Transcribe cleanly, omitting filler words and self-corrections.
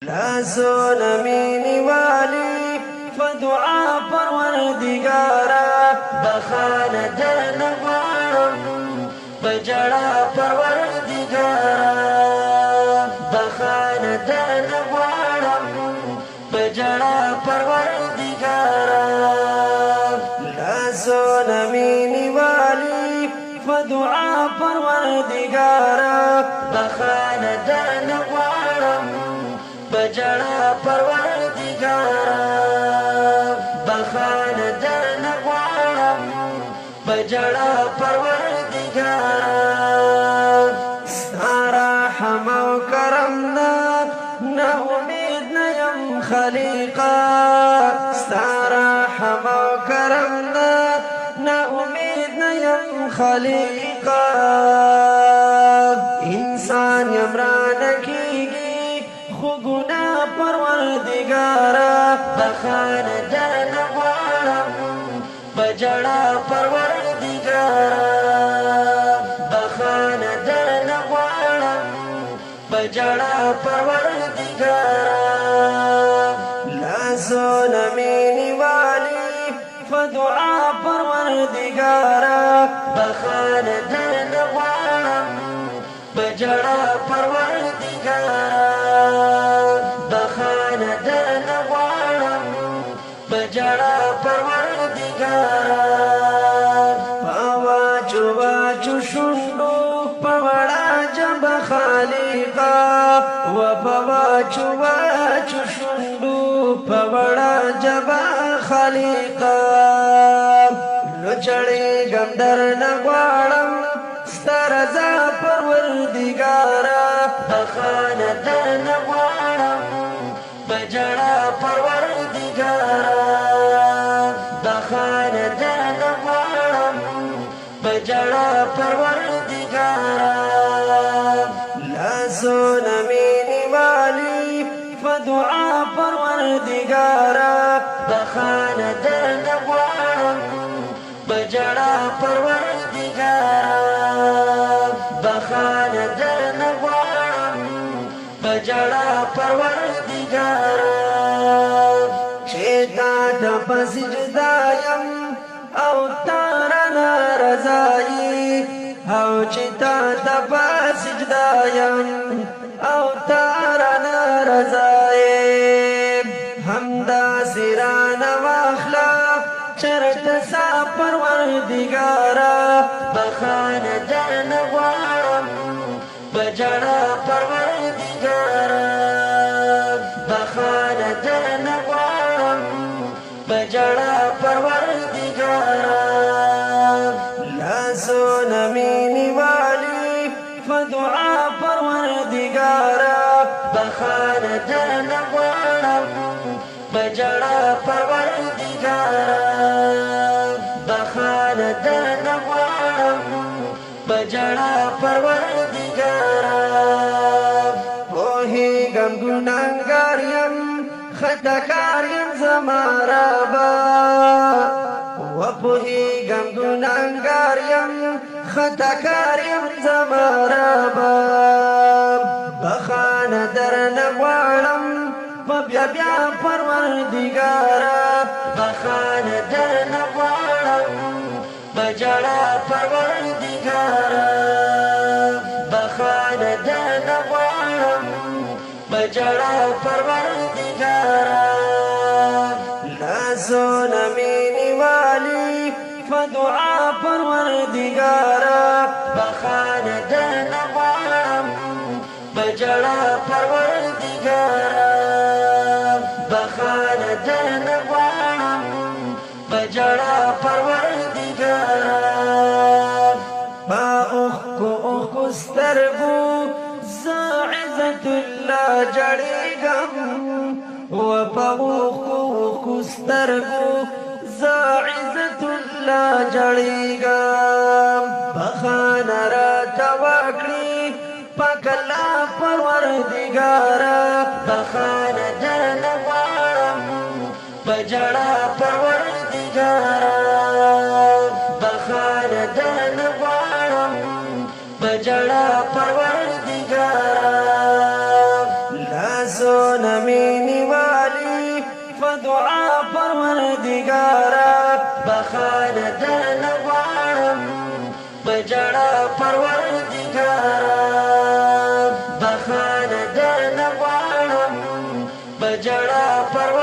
لاسونه مینې والي فدعا پروردګاره بخانه درنه غواړم په ژړا پروردګاره بخانه درنه غواړم په ژړا پروردګاره لاسونه مینې والي فدعا پروردګاره بخانه درنه غواړم بجڑا پروردگارا بخانه درنه غواړم بجڑا پروردگارا ستا رحم او کرم نه امید نه یم خلیقا ستا رحم او کرم نه امید نه یم خلیقا انسان یم رانه کیږي خو گناه پروردگارا بخانه درنه غواړم بجړا پروردگارا بخانه درنه غواړم بجړا پروردگارا لاسونه مینې والي فدعا پروردگارا بخانه درنه غواړم بجړا پروردگارا بخانه درنه غواړم بجړا پروردګارا پاواچو واچو شونډو په وړا جبه خالقا و پاواچو واچو شونډو په وړا جبه خالقا نو چړېږم درنه غواړم ستا رضا پروردګارا بخانه درنه غواړم بجړا پروردگارا بخانه درنه غواړم بجړا پروردگارا لاسونه مینې والي فدعا پروردگارا بخانه درنه غواړم بجړا پروردگارا بخانه درنه غواړم بجړا پروردگارا چیتا د سجدا یم او تارا نارضایی او چیتا د سجدا یم او تارا نارضایی همدا سران واخلا چرت سا پروردگارا بخانه درنه غواړم بجړا پروردگارا بخانه درنه غواړم بجړا پروردگارا لاسونه مینې والي فدعا پروردگارا بخانه درنه غواړم بجړا پروردگارا بخانه درنه غواړم بجړا پروردگارا پوهېږم ګناهګار یم خطاکار یم زما ربا وپوهېږم ګناهګار یم خطاکار یم زما ربا بخانه درنه غواړم په بیا بیا پروردګارا بخانه درنه غواړم بجړا پروردگارا بخانه درنه غواړم بجړا پروردگارا لاسونه مینې والي فدعا پروردگارا بخانه درنه غواړم بجړا پروردگارا بخانه درنه غواړم بجړا پروردگارا با اوخکو سترګو زه عزت الله جړېږم و په اوخکو سترګو زه عزت الله جړېږم بخانه راته وکړي پاک الله پروردګارا بخانه درنه غواړم بجړا پروردګارا بخانه درنه غواړم بجړا پروردګارا لاسونه نمینی والی فدعا پروردگارا بخان درن غواړم بجړا پروردگارا بخان درن غواړم بجړا پروردگارا